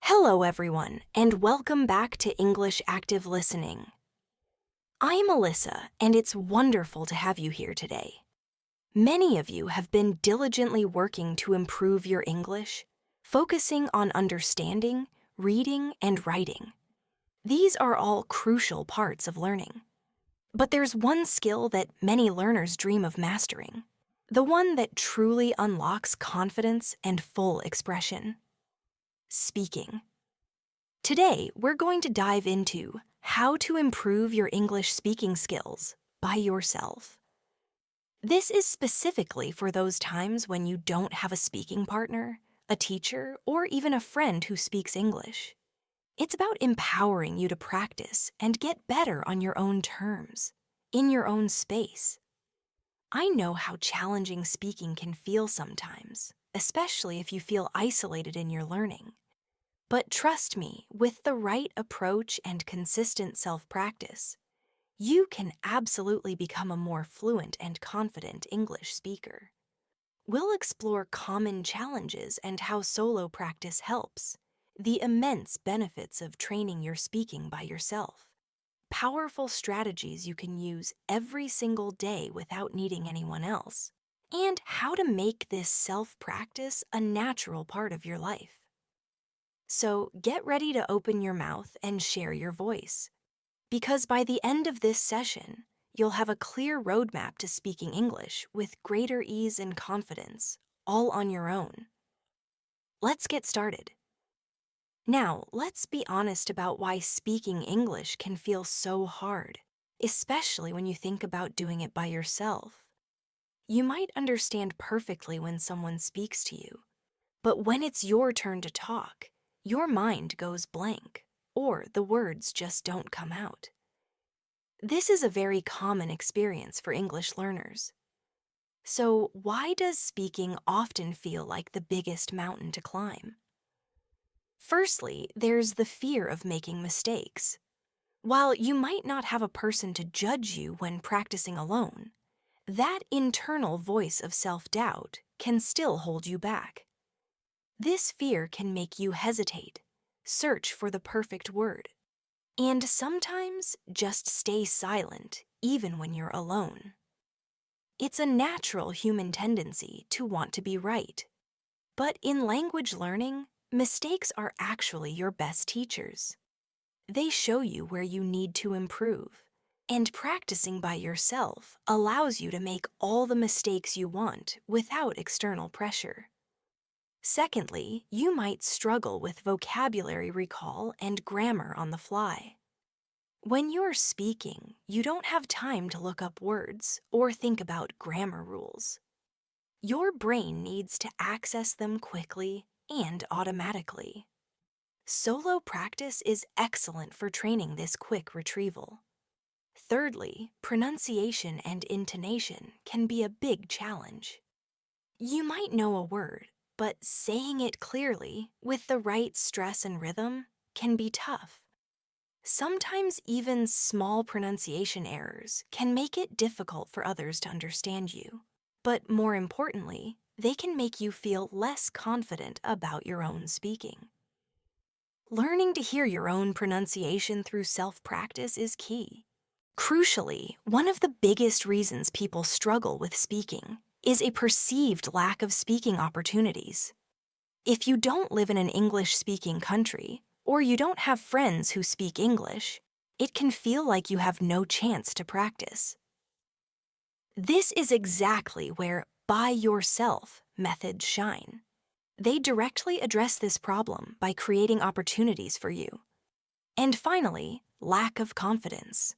Hello, everyone, and welcome back to English Active Listening. I'm Alyssa, and it's wonderful to have you here today. Many of you have been diligently working to improve your English, focusing on understanding, reading, and writing. These are all crucial parts of learning. But there's one skill that many learners dream of mastering, the one that truly unlocks confidence and full expression: speaking. Today, we're going to dive into how to improve your English speaking skills by yourself. This is specifically for those times when you don't have a speaking partner, a teacher, or even a friend who speaks English. It's about empowering you to practice and get better on your own terms, in your own space. I know how challenging speaking can feel sometimes, especially if you feel isolated in your learning. But trust me, with the right approach and consistent self-practice, you can absolutely become a more fluent and confident English speaker. We'll explore common challenges and how solo practice helps, the immense benefits of training your speaking by yourself, powerful strategies you can use every single day without needing anyone else, and how to make this self-practice a natural part of your life. So get ready to open your mouth and share your voice, because by the end of this session, you'll have a clear roadmap to speaking English with greater ease and confidence, all on your own. Let's get started. Now, let's be honest about why speaking English can feel so hard, especially when you think about doing it by yourself. You might understand perfectly when someone speaks to you, but when it's your turn to talk, your mind goes blank, or the words just don't come out. This is a very common experience for English learners. So, why does speaking often feel like the biggest mountain to climb? Firstly, there's the fear of making mistakes. While you might not have a person to judge you when practicing alone, that internal voice of self-doubt can still hold you back. This fear can make you hesitate, search for the perfect word, and sometimes just stay silent even when you're alone. It's a natural human tendency to want to be right. But in language learning, mistakes are actually your best teachers. They show you where you need to improve, and practicing by yourself allows you to make all the mistakes you want without external pressure. Secondly, you might struggle with vocabulary recall and grammar on the fly. When you're speaking, you don't have time to look up words or think about grammar rules. Your brain needs to access them quickly and automatically. Solo practice is excellent for training this quick retrieval. Thirdly, pronunciation and intonation can be a big challenge. You might know a word, but saying it clearly, with the right stress and rhythm, can be tough. Sometimes even small pronunciation errors can make it difficult for others to understand you. But more importantly, they can make you feel less confident about your own speaking. Learning to hear your own pronunciation through self-practice is key. Crucially, one of the biggest reasons people struggle with speaking is a perceived lack of speaking opportunities. If you don't live in an English-speaking country, or you don't have friends who speak English, it can feel like you have no chance to practice. This is exactly where by yourself methods shine. They directly address this problem by creating opportunities for you. And finally, lack of confidence.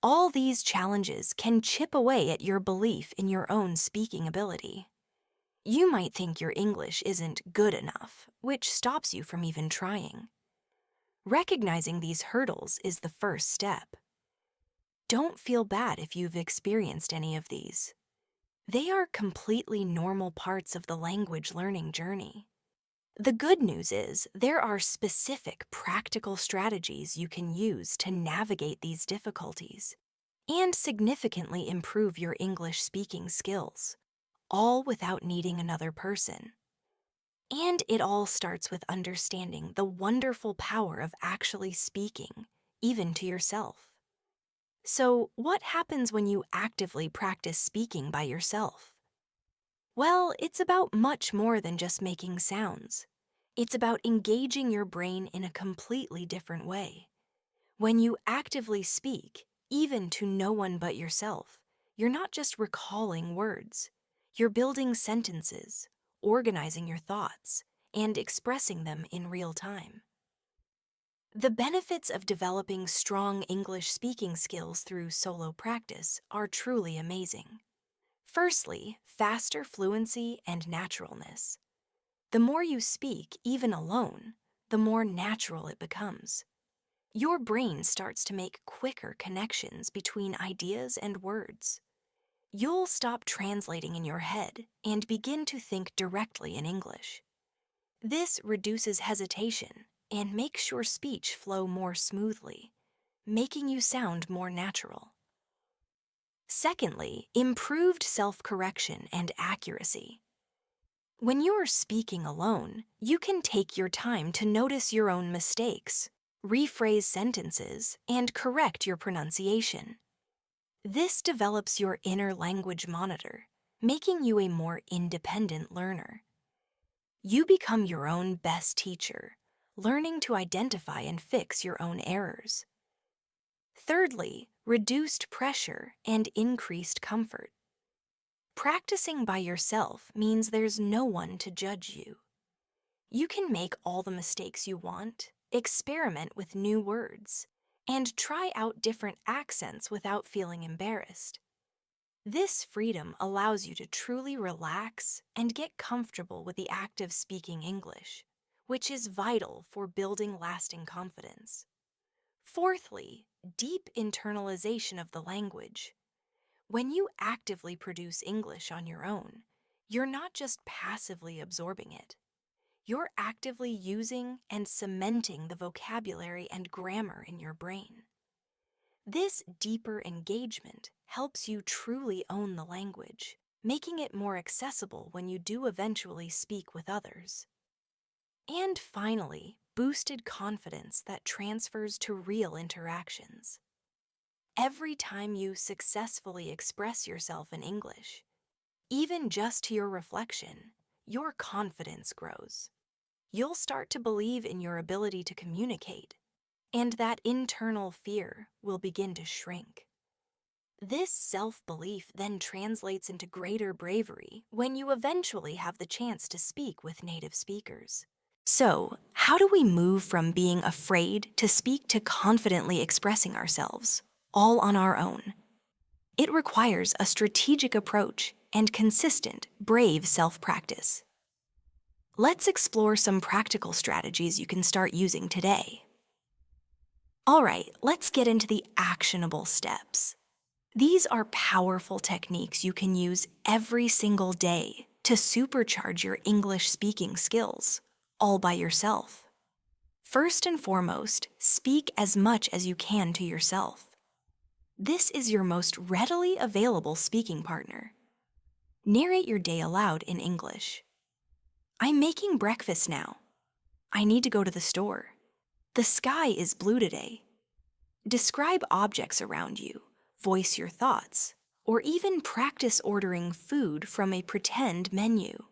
All these challenges can chip away at your belief in your own speaking ability. You might think your English isn't good enough, which stops you from even trying. Recognizing these hurdles is the first step. Don't feel bad if you've experienced any of these. They are completely normal parts of the language learning journey. The good news is there are specific practical strategies you can use to navigate these difficulties and significantly improve your English speaking skills, all without needing another person. And it all starts with understanding the wonderful power of actually speaking, even to yourself. So, what happens when you actively practice speaking by yourself? Well, it's about much more than just making sounds. It's about engaging your brain in a completely different way. When you actively speak, even to no one but yourself, you're not just recalling words. You're building sentences, organizing your thoughts, and expressing them in real time. The benefits of developing strong English speaking skills through solo practice are truly amazing. Firstly, faster fluency and naturalness. The more you speak, even alone, the more natural it becomes. Your brain starts to make quicker connections between ideas and words. You'll stop translating in your head and begin to think directly in English. This reduces hesitation and makes your speech flow more smoothly, making you sound more natural. Secondly, improved self-correction and accuracy. When you're speaking alone, you can take your time to notice your own mistakes, rephrase sentences, and correct your pronunciation. This develops your inner language monitor, making you a more independent learner. You become your own best teacher, learning to identify and fix your own errors. Thirdly, reduced pressure and increased comfort. Practicing by yourself means there's no one to judge you. You can make all the mistakes you want, experiment with new words, and try out different accents without feeling embarrassed. This freedom allows you to truly relax and get comfortable with the act of speaking English, which is vital for building lasting confidence. Fourthly, deep internalization of the language. When you actively produce English on your own, you're not just passively absorbing it. You're actively using and cementing the vocabulary and grammar in your brain. This deeper engagement helps you truly own the language, making it more accessible when you do eventually speak with others. And finally, boosted confidence that transfers to real interactions. Every time you successfully express yourself in English, even just to your reflection, your confidence grows. You'll start to believe in your ability to communicate, and that internal fear will begin to shrink. This self-belief then translates into greater bravery when you eventually have the chance to speak with native speakers. So, how do we move from being afraid to speak to confidently expressing ourselves, all on our own? It requires a strategic approach and consistent, brave self-practice. Let's explore some practical strategies you can start using today. All right, let's get into the actionable steps. These are powerful techniques you can use every single day to supercharge your English speaking skills, all by yourself. First and foremost, speak as much as you can to yourself. This is your most readily available speaking partner. Narrate your day aloud in English. I'm making breakfast now. I need to go to the store. The sky is blue today. Describe objects around you, voice your thoughts, or even practice ordering food from a pretend menu.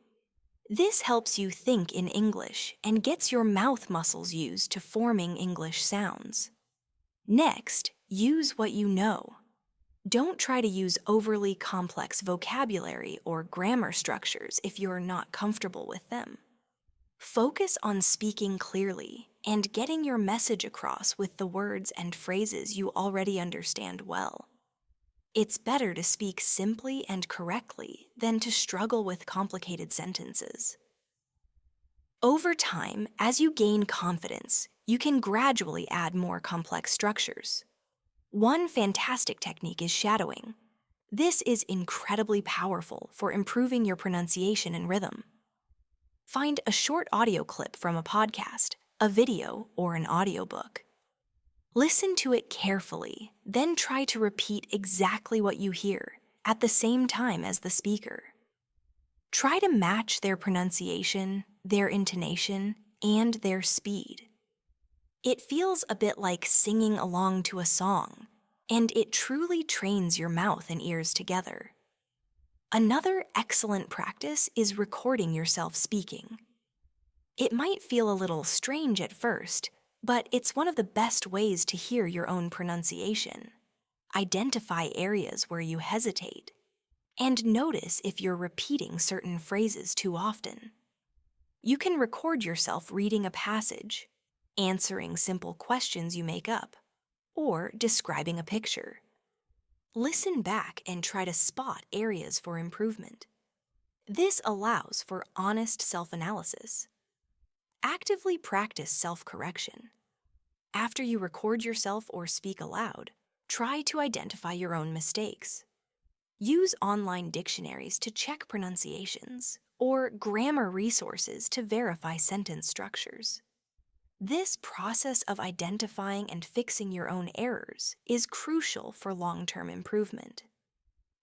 This helps you think in English and gets your mouth muscles used to forming English sounds. Next, use what you know. Don't try to use overly complex vocabulary or grammar structures if you're not comfortable with them. Focus on speaking clearly and getting your message across with the words and phrases you already understand well. It's better to speak simply and correctly than to struggle with complicated sentences. Over time, as you gain confidence, you can gradually add more complex structures. One fantastic technique is shadowing. This is incredibly powerful for improving your pronunciation and rhythm. Find a short audio clip from a podcast, a video, or an audiobook. Listen to it carefully, then try to repeat exactly what you hear at the same time as the speaker. Try to match their pronunciation, their intonation, and their speed. It feels a bit like singing along to a song, and it truly trains your mouth and ears together. Another excellent practice is recording yourself speaking. It might feel a little strange at first, but it's one of the best ways to hear your own pronunciation. Identify areas where you hesitate, and notice if you're repeating certain phrases too often. You can record yourself reading a passage, answering simple questions you make up, or describing a picture. Listen back and try to spot areas for improvement. This allows for honest self-analysis. Actively practice self-correction. After you record yourself or speak aloud, try to identify your own mistakes. Use online dictionaries to check pronunciations, or grammar resources to verify sentence structures. This process of identifying and fixing your own errors is crucial for long-term improvement.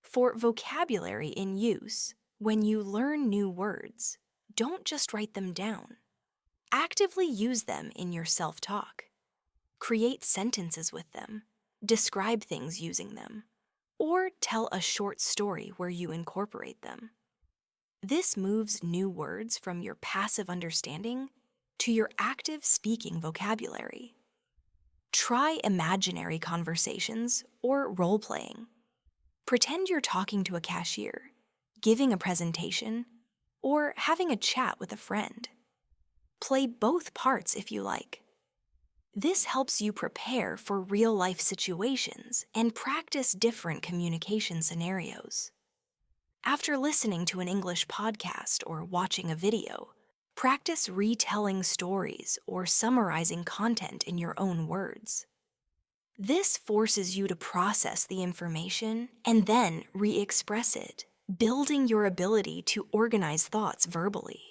For vocabulary in use, when you learn new words, don't just write them down. Actively use them in your self-talk. Create sentences with them, describe things using them, or tell a short story where you incorporate them. This moves new words from your passive understanding to your active speaking vocabulary. Try imaginary conversations or role-playing. Pretend you're talking to a cashier, giving a presentation, or having a chat with a friend. Play both parts if you like. This helps you prepare for real-life situations and practice different communication scenarios. After listening to an English podcast or watching a video, practice retelling stories or summarizing content in your own words. This forces you to process the information and then re-express it, building your ability to organize thoughts verbally.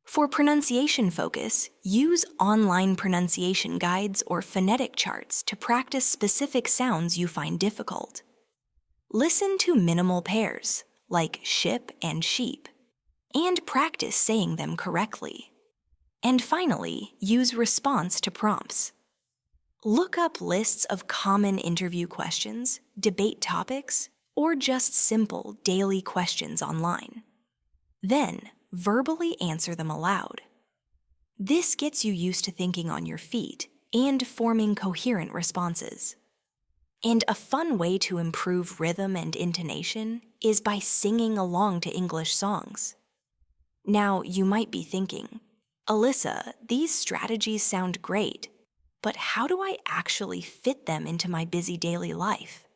For pronunciation focus, use online pronunciation guides or phonetic charts to practice specific sounds you find difficult. Listen to minimal pairs, like ship and sheep, and practice saying them correctly. And finally, use response to prompts. Look up lists of common interview questions, debate topics, or just simple daily questions online. Then, verbally answer them aloud. This gets you used to thinking on your feet and forming coherent responses. And a fun way to improve rhythm and intonation is by singing along to English songs. Now, you might be thinking, Alyssa, these strategies sound great, but how do I actually fit them into my busy daily life?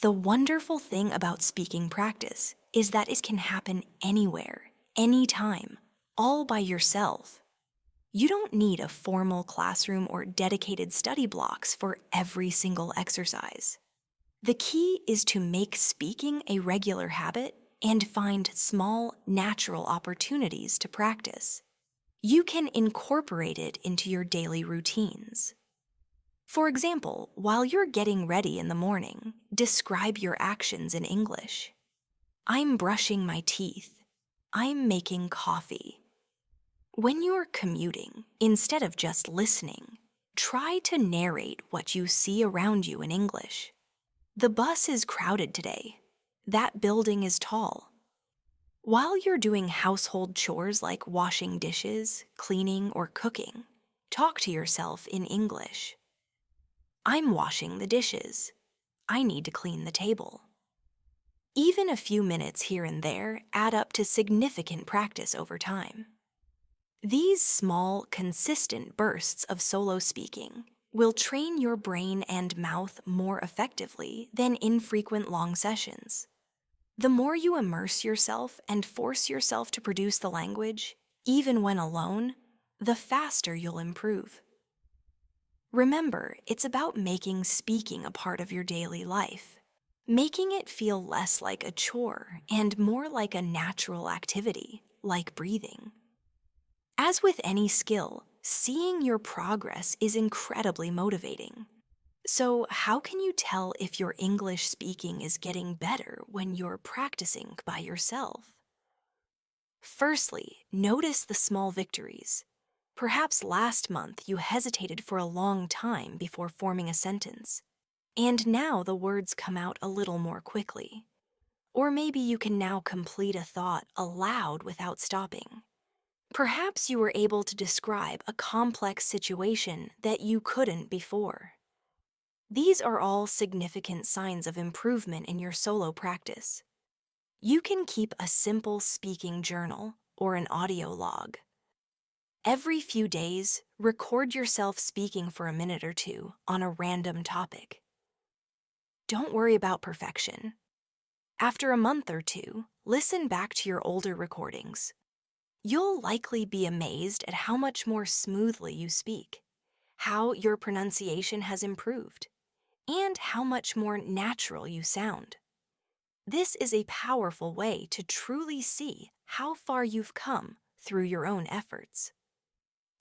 The wonderful thing about speaking practice is that it can happen anywhere, anytime, all by yourself. You don't need a formal classroom or dedicated study blocks for every single exercise. The key is to make speaking a regular habit and find small, natural opportunities to practice. You can incorporate it into your daily routines. For example, while you're getting ready in the morning, describe your actions in English. I'm brushing my teeth. I'm making coffee. When you're commuting, instead of just listening, try to narrate what you see around you in English. The bus is crowded today. That building is tall. While you're doing household chores like washing dishes, cleaning, or cooking, talk to yourself in English. I'm washing the dishes. I need to clean the table. Even a few minutes here and there add up to significant practice over time. These small, consistent bursts of solo speaking will train your brain and mouth more effectively than infrequent long sessions. The more you immerse yourself and force yourself to produce the language, even when alone, the faster you'll improve. Remember, it's about making speaking a part of your daily life, making it feel less like a chore and more like a natural activity, like breathing. As with any skill, seeing your progress is incredibly motivating. So how can you tell if your English speaking is getting better when you're practicing by yourself? Firstly, notice the small victories. Perhaps last month you hesitated for a long time before forming a sentence, and now the words come out a little more quickly. Or maybe you can now complete a thought aloud without stopping. Perhaps you were able to describe a complex situation that you couldn't before. These are all significant signs of improvement in your solo practice. You can keep a simple speaking journal or an audio log. Every few days, record yourself speaking for a minute or two on a random topic. Don't worry about perfection. After a month or two, listen back to your older recordings. You'll likely be amazed at how much more smoothly you speak, how your pronunciation has improved, and how much more natural you sound. This is a powerful way to truly see how far you've come through your own efforts.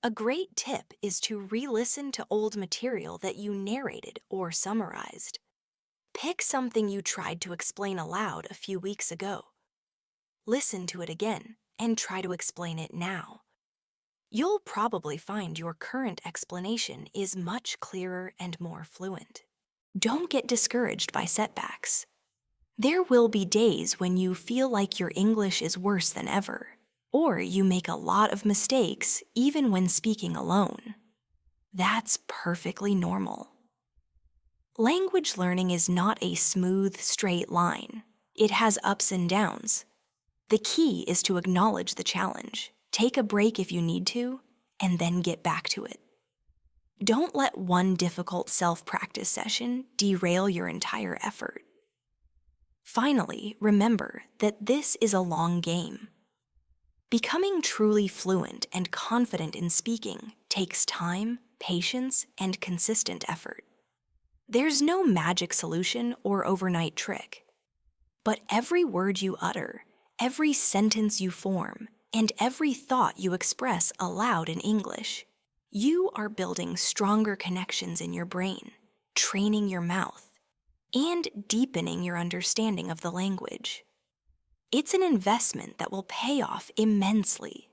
A great tip is to re-listen to old material that you narrated or summarized. Pick something you tried to explain aloud a few weeks ago. Listen to it again and try to explain it now. You'll probably find your current explanation is much clearer and more fluent. Don't get discouraged by setbacks. There will be days when you feel like your English is worse than ever, or you make a lot of mistakes even when speaking alone. That's perfectly normal. Language learning is not a smooth, straight line. It has ups and downs. The key is to acknowledge the challenge, take a break if you need to, and then get back to it. Don't let one difficult self-practice session derail your entire effort. Finally, remember that this is a long game. Becoming truly fluent and confident in speaking takes time, patience, and consistent effort. There's no magic solution or overnight trick. But every word you utter, every sentence you form, and every thought you express aloud in English, you are building stronger connections in your brain, training your mouth, and deepening your understanding of the language. It's an investment that will pay off immensely,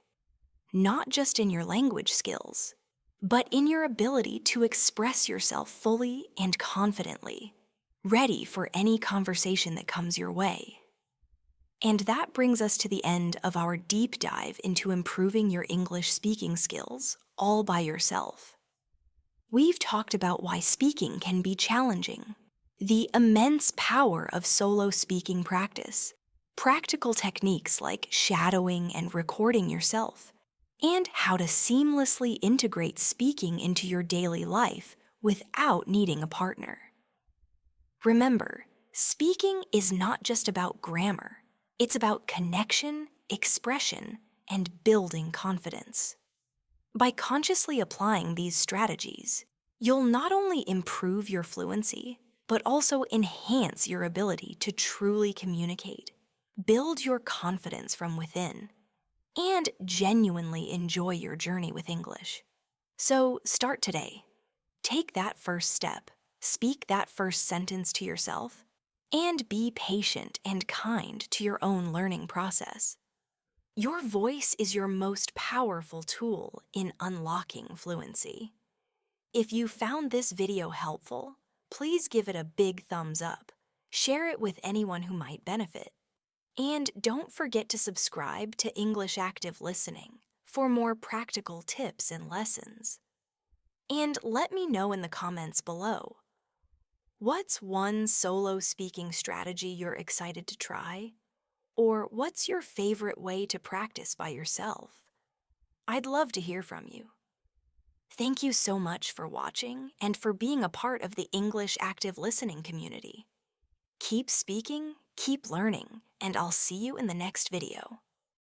not just in your language skills, but in your ability to express yourself fully and confidently, ready for any conversation that comes your way. And that brings us to the end of our deep dive into improving your English speaking skills all by yourself. We've talked about why speaking can be challenging, the immense power of solo speaking practice, practical techniques like shadowing and recording yourself, and how to seamlessly integrate speaking into your daily life without needing a partner. Remember, speaking is not just about grammar. It's about connection, expression, and building confidence. By consciously applying these strategies, you'll not only improve your fluency, but also enhance your ability to truly communicate, build your confidence from within, and genuinely enjoy your journey with English. So start today. Take that first step, speak that first sentence to yourself, and be patient and kind to your own learning process. Your voice is your most powerful tool in unlocking fluency. If you found this video helpful, please give it a big thumbs up, share it with anyone who might benefit, and don't forget to subscribe to English Active Listening for more practical tips and lessons. And let me know in the comments below, what's one solo speaking strategy you're excited to try? Or what's your favorite way to practice by yourself? I'd love to hear from you. Thank you so much for watching and for being a part of the English Active Listening community. Keep speaking, keep learning, and I'll see you in the next video.